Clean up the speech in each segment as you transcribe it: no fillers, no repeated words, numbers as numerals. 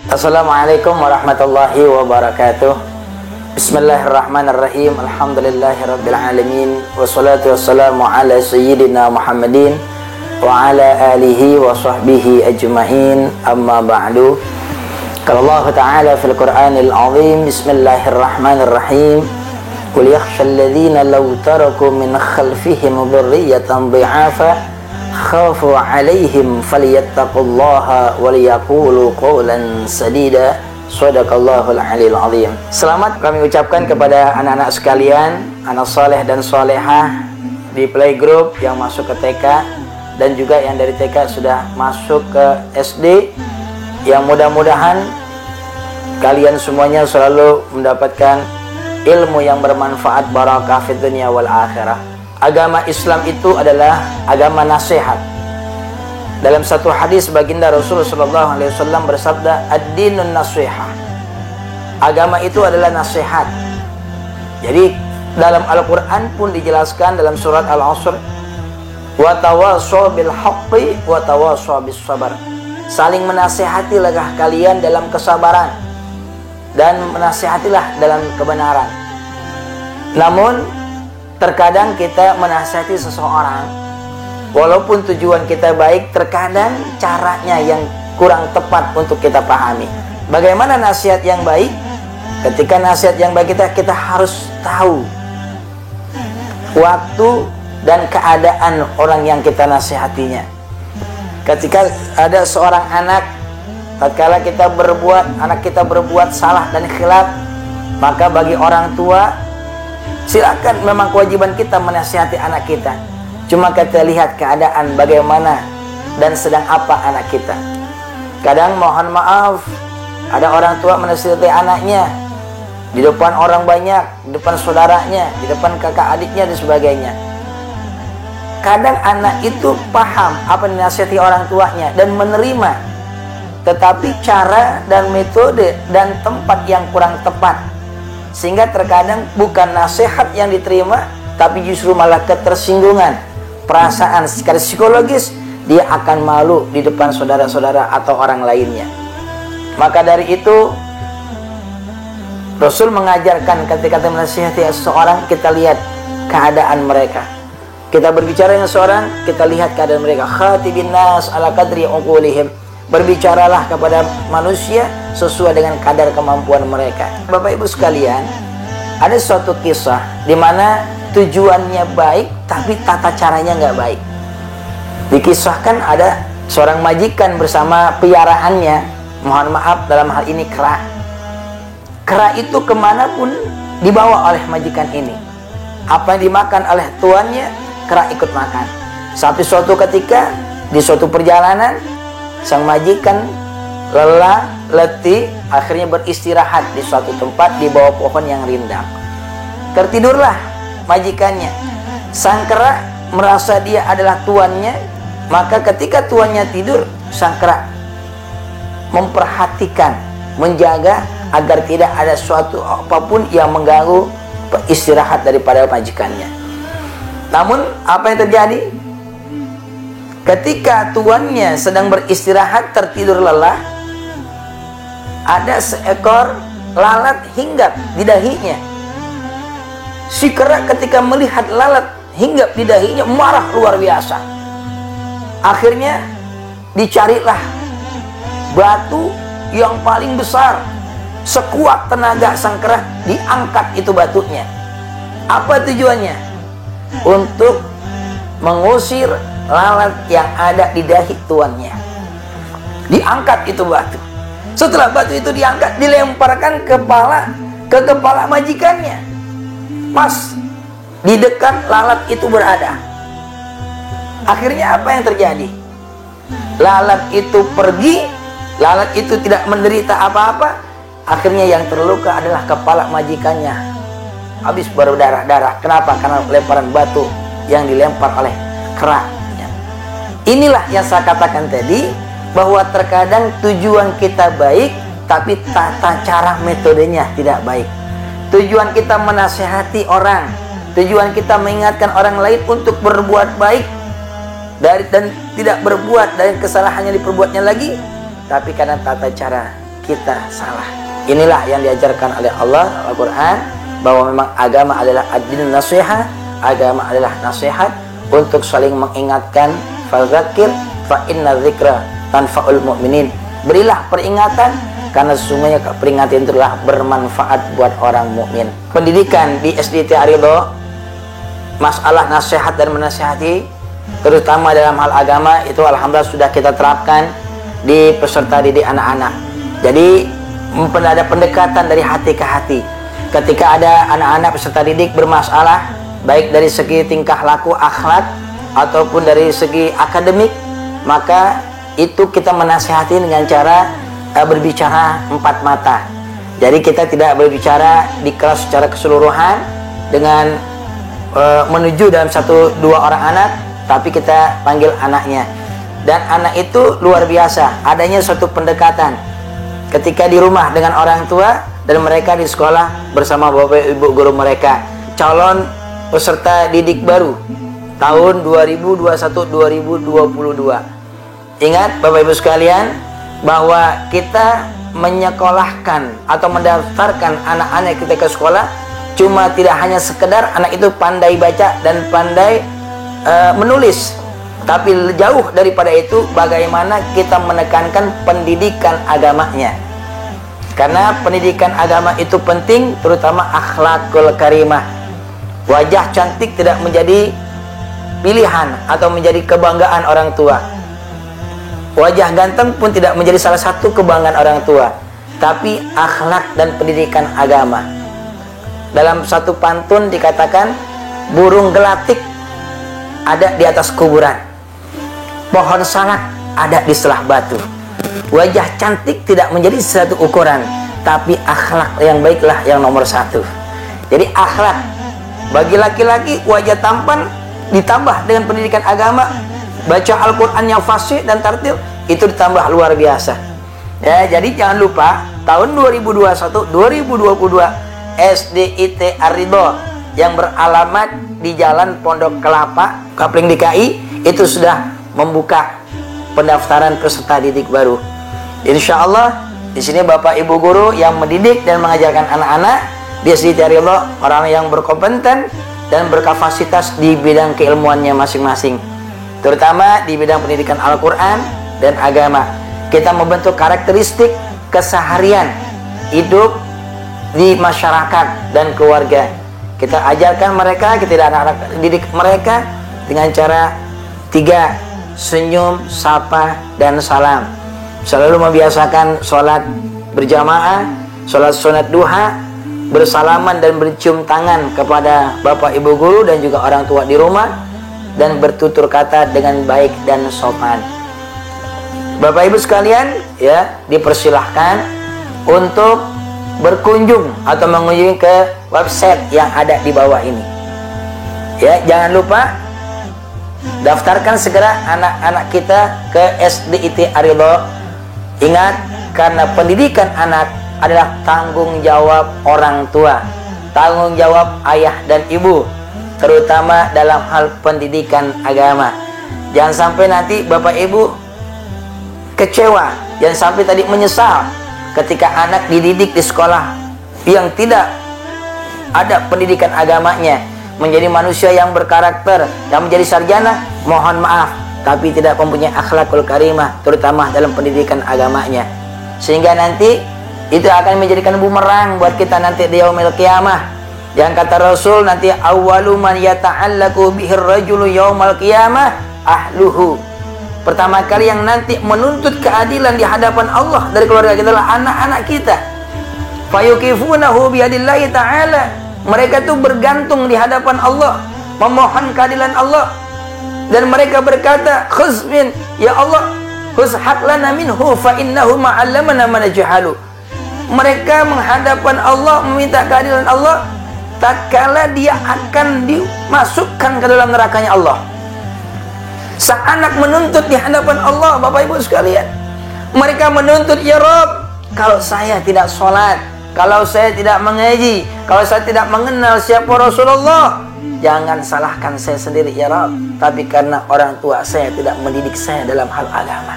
Assalamualaikum warahmatullahi wabarakatuh. Bismillahirrahmanirrahim. Alhamdulillahirabbil alamin. Wassalatu wassalamu ala sayyidina Muhammadin wa ala alihi wa sahbihi ajma'in. Amma ba'du. Qala Allah Ta'ala fil Qur'anil Azim. Bismillahirrahmanirrahim. Qul yakhshal ladzina law taraku min khalfihim dhurriyyatan dhi'afa khafu alaihim falyattaqullaha waliyaqulu qawlan sadida. Shadaqallahul aliyil azim. Selamat kami ucapkan kepada anak-anak sekalian, anak soleh dan solehah di playgroup yang masuk ke TK dan juga yang dari TK sudah masuk ke SD, yang mudah-mudahan kalian semuanya selalu mendapatkan ilmu yang bermanfaat, barakah fid dunya wal akhirah. Agama Islam itu adalah agama nasihat. Dalam satu hadis baginda Rasulullah SAW bersabda, ad-dinun nasihah. Agama itu adalah nasihat. Jadi dalam Al-Quran pun dijelaskan dalam surat Al-Asr, wa tawassaw bil haqqi wa tawassaw bis sabar. Saling menasihatilah kalian dalam kesabaran dan menasihatilah dalam kebenaran. Namun terkadang kita menasihati seseorang, walaupun tujuan kita baik, terkadang caranya yang kurang tepat untuk kita pahami. Bagaimana nasihat yang baik? Ketika nasihat yang baik kita harus tahu waktu dan keadaan orang yang kita nasihatinya. Ketika ada seorang anak, tatkala anak kita berbuat salah dan khilaf, maka bagi orang tua silakan, memang kewajiban kita menasihati anak kita. Cuma kita lihat keadaan bagaimana dan sedang apa anak kita. Kadang mohon maaf, ada orang tua menasihati anaknya di depan orang banyak, di depan saudaranya, di depan kakak adiknya dan sebagainya. Kadang anak itu paham apa yang dinasihati orang tuanya dan menerima, tetapi cara dan metode dan tempat yang kurang tepat, sehingga terkadang bukan nasihat yang diterima, tapi justru malah ketersinggungan, perasaan secara psikologis dia akan malu di depan saudara-saudara atau orang lainnya. Maka dari itu Rasul mengajarkan ketika kita menasihati seseorang, kita lihat keadaan mereka. Kita berbicara dengan seorang, kita lihat keadaan mereka. Khatibin nas ala qadri uqulihim. Berbicaralah kepada manusia sesuai dengan kadar kemampuan mereka. Bapak Ibu sekalian, ada suatu kisah di mana tujuannya baik tapi tata caranya nggak baik. Dikisahkan ada seorang majikan bersama piaraannya, mohon maaf dalam hal ini kera. Kera itu kemanapun dibawa oleh majikan ini. Apa yang dimakan oleh tuannya, kera ikut makan. Sampai suatu ketika di suatu perjalanan, sang majikan lelah, letih, akhirnya beristirahat di suatu tempat di bawah pohon yang rindang. Tertidurlah majikannya. Sang kera merasa dia adalah tuannya, maka ketika tuannya tidur, sang kera memperhatikan, menjaga agar tidak ada suatu apapun yang mengganggu istirahat daripada majikannya. Namun apa yang terjadi? Ketika tuannya sedang beristirahat, tertidur lelah, ada seekor lalat hinggap di dahinya. Si kera ketika melihat lalat hinggap di dahinya marah luar biasa. Akhirnya dicarilah batu yang paling besar. Sekuat tenaga sang kera diangkat itu batunya. Apa tujuannya? Untuk mengusir lalat yang ada di dahi tuannya. Diangkat itu batu. Setelah batu itu diangkat, dilemparkan ke kepala majikannya. Pas di dekat lalat itu berada. Akhirnya apa yang terjadi? Lalat itu pergi, lalat itu tidak menderita apa-apa. Akhirnya yang terluka adalah kepala majikannya. Habis berdarah-darah. Kenapa? Karena lemparan batu yang dilempar oleh kera. Inilah yang saya katakan tadi, bahwa terkadang tujuan kita baik, tapi tata cara metodenya tidak baik. tujuan kita menasihati orang, tujuan kita mengingatkan orang lain untuk berbuat baik dan tidak berbuat dari kesalahan yang diperbuatnya lagi, tapi karena tata cara kita salah. Inilah yang diajarkan oleh Allah Al-Quran, bahwa memang agama adalah ad-din nasihat, agama adalah nasihat untuk saling mengingatkan. Fadzakir fa inna dzikra tanfa'ul mu'minin. Berilah peringatan karena sesungguhnya peringatan itu adalah bermanfaat buat orang mukmin. Pendidikan di SDIT Ar-Ridho, masalah nasihat dan menasihati terutama dalam hal agama itu alhamdulillah sudah kita terapkan di peserta didik anak-anak. Jadi ada pendekatan dari hati ke hati. Ketika ada anak-anak peserta didik bermasalah, baik dari segi tingkah laku akhlak ataupun dari segi akademik, maka itu kita menasihati dengan cara berbicara empat mata. Jadi kita tidak berbicara di kelas secara keseluruhan dengan menuju dalam satu dua orang anak, tapi kita panggil anaknya. Dan anak itu luar biasa, adanya suatu pendekatan ketika di rumah dengan orang tua dan mereka di sekolah bersama bapak ibu guru mereka. Calon peserta didik baru tahun 2021-2022. Ingat Bapak Ibu sekalian, bahwa kita menyekolahkan atau mendaftarkan anak-anak kita ke sekolah cuma tidak hanya sekedar anak itu pandai baca dan pandai menulis, tapi jauh daripada itu bagaimana kita menekankan pendidikan agamanya. Karena pendidikan agama itu penting, terutama akhlakul karimah. Wajah cantik tidak menjadi pilihan atau menjadi kebanggaan orang tua. Wajah ganteng pun tidak menjadi salah satu kebanggaan orang tua, tapi akhlak dan pendidikan agama. Dalam satu pantun dikatakan, burung gelatik ada di atas kuburan, pohon salak ada di selah batu. Wajah cantik tidak menjadi satu ukuran, tapi akhlak yang baiklah yang nomor satu. Jadi akhlak bagi laki-laki, wajah tampan ditambah dengan pendidikan agama, baca Al-Quran yang fasih dan tartil, itu ditambah luar biasa. Ya, jadi jangan lupa tahun 2021-2022 SDIT Ar-Ridho yang beralamat di Jalan Pondok Kelapa, Kapling DKI, itu sudah membuka pendaftaran peserta didik baru. Insya Allah di sini Bapak Ibu guru yang mendidik dan mengajarkan anak-anak di SDIT Ar-Ridho orang yang berkompeten dan berkapasitas di bidang keilmuannya masing-masing, terutama di bidang pendidikan Al-Quran dan agama. Kita membentuk karakteristik keseharian hidup di masyarakat dan keluarga. Kita ajarkan mereka, kita anak-anak didik mereka dengan cara 3: senyum, sapa, dan salam. Selalu membiasakan sholat berjamaah, sholat sunat duha, bersalaman dan bercium tangan kepada Bapak Ibu guru dan juga orang tua di rumah, dan bertutur kata dengan baik dan sopan. Bapak Ibu sekalian, ya, dipersilahkan untuk berkunjung atau mengunjungi ke website yang ada di bawah ini. Ya, jangan lupa daftarkan segera anak-anak kita ke SDIT Ar-Ridho. Ingat, karena pendidikan anak adalah tanggung jawab orang tua, tanggung jawab ayah dan ibu, terutama dalam hal pendidikan agama. Jangan sampai nanti Bapak Ibu kecewa, jangan sampai tadi menyesal ketika anak dididik di sekolah yang tidak ada pendidikan agamanya, menjadi manusia yang berkarakter, yang menjadi sarjana, mohon maaf, tapi tidak mempunyai akhlakul karimah, terutama dalam pendidikan agamanya, sehingga nanti itu akan menjadikan bumerang buat kita nanti di yaumil qiyamah. Yang kata Rasul, nanti awwalu man yata'allaku bihir rajulu yaumal qiyamah ahluhu. Pertama kali yang nanti menuntut keadilan di hadapan Allah dari keluarga kita adalah anak-anak kita. Fayuqifunahu biyadillahi ta'ala. Mereka itu bergantung di hadapan Allah, memohon keadilan Allah, dan mereka berkata, khuzmin, ya Allah, khuzhaq lana minhu fa innahu ma'allamana ma najhalu. Mereka menghadapan Allah, meminta keadilan Allah, tatkala dia akan dimasukkan ke dalam nerakanya Allah. Sang anak menuntut di hadapan Allah, Bapak Ibu sekalian, mereka menuntut, ya Rabb, kalau saya tidak sholat, kalau saya tidak mengaji, kalau saya tidak mengenal siapa Rasulullah, jangan salahkan saya sendiri ya Rabb, tapi karena orang tua saya tidak mendidik saya dalam hal agama.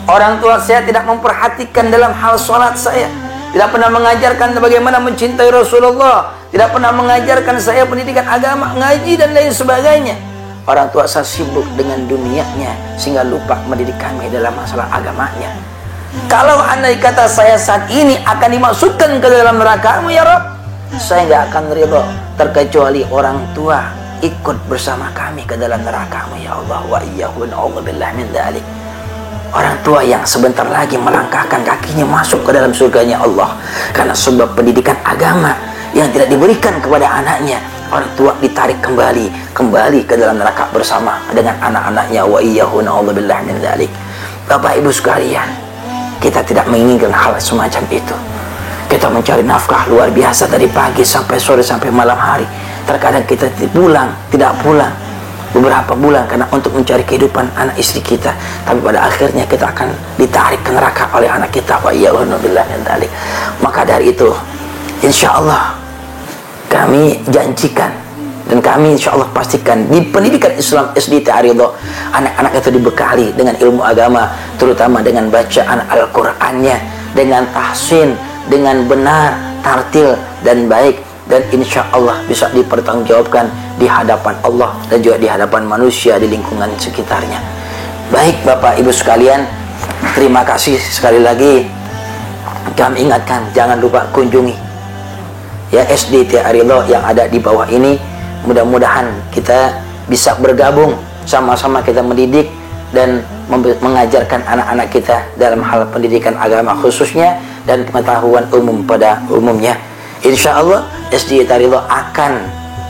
Orang tua saya tidak memperhatikan dalam hal sholat saya, tidak pernah mengajarkan bagaimana mencintai Rasulullah, tidak pernah mengajarkan saya pendidikan agama, ngaji dan lain sebagainya. Orang tua saya sibuk dengan dunianya sehingga lupa mendidik kami dalam masalah agamanya. Kalau andai kata saya saat ini akan dimasukkan ke dalam neraka-Mu ya Rabb, saya nggak akan ridho terkecuali orang tua ikut bersama kami ke dalam neraka-Mu ya Allah. Wa iyyahu na'udzubillah min dzalik. Orang tua yang sebentar lagi melangkahkan kakinya masuk ke dalam surganya Allah karena sebab pendidikan agama yang tidak diberikan kepada anaknya, orang tua ditarik kembali ke dalam neraka bersama dengan anak-anaknya. Wa iyyahu na'udzubillah min dzalik. Bapak Ibu sekalian, kita tidak menginginkan hal semacam itu. Kita mencari nafkah luar biasa dari pagi sampai sore sampai malam hari. Terkadang kita tidak pulang beberapa bulan karena untuk mencari kehidupan anak istri kita. Tapi pada akhirnya kita akan ditarik ke neraka oleh anak kita. Wa iyyahu billah min dzalik. Maka dari itu, insya Allah kami janjikan dan kami insya Allah pastikan di pendidikan Islam SD Ar-Ridha, anak-anak itu dibekali dengan ilmu agama, terutama dengan bacaan Al-Qur'annya, dengan tahsin, dengan benar, tartil dan baik, dan insya Allah bisa dipertanggungjawabkan di hadapan Allah dan juga di hadapan manusia di lingkungan sekitarnya. Baik Bapak Ibu sekalian, terima kasih sekali lagi. Kami ingatkan, jangan lupa kunjungi ya SD Ar-Ridha yang ada di bawah ini. Mudah-mudahan kita bisa bergabung, sama-sama kita mendidik dan mengajarkan anak-anak kita dalam hal pendidikan agama khususnya dan pengetahuan umum pada umumnya. Insya Allah SD Ar-Ridha akan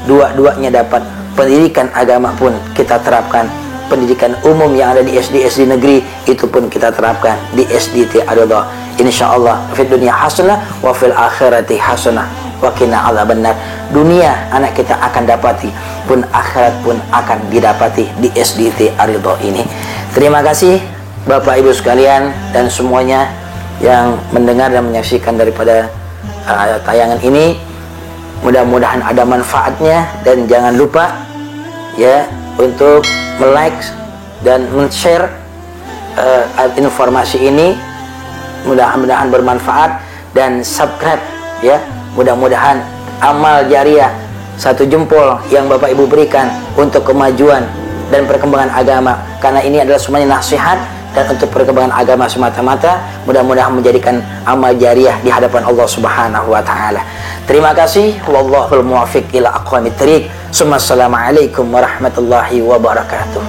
dua-duanya dapat. Pendidikan agama pun kita terapkan, pendidikan umum yang ada di SD negeri itu pun kita terapkan di SD Ar-Ridha. Insya Allah fid dunya hasanah wa fil akhirati hasanah wa qina adzabannar. Dunia anak kita akan dapati, pun akhirat pun akan didapati di SD Ar-Ridha ini. Terima kasih Bapak Ibu sekalian dan semuanya yang mendengar dan menyaksikan daripada tayangan ini. Mudah-mudahan ada manfaatnya dan jangan lupa ya untuk like dan men-share informasi ini. Mudah-mudahan bermanfaat dan subscribe ya. Mudah-mudahan amal jariah satu jempol yang Bapak Ibu berikan untuk kemajuan dan perkembangan agama, karena ini adalah semuanya nasihat dan untuk perkembangan agama semata-mata. Mudah-mudahan menjadikan amal jariah di hadapan Allah Subhanahu wa taala. Terima kasih. Wallahul muwaffiq ila aqwamit thariq. Assalamualaikum warahmatullahi wabarakatuh.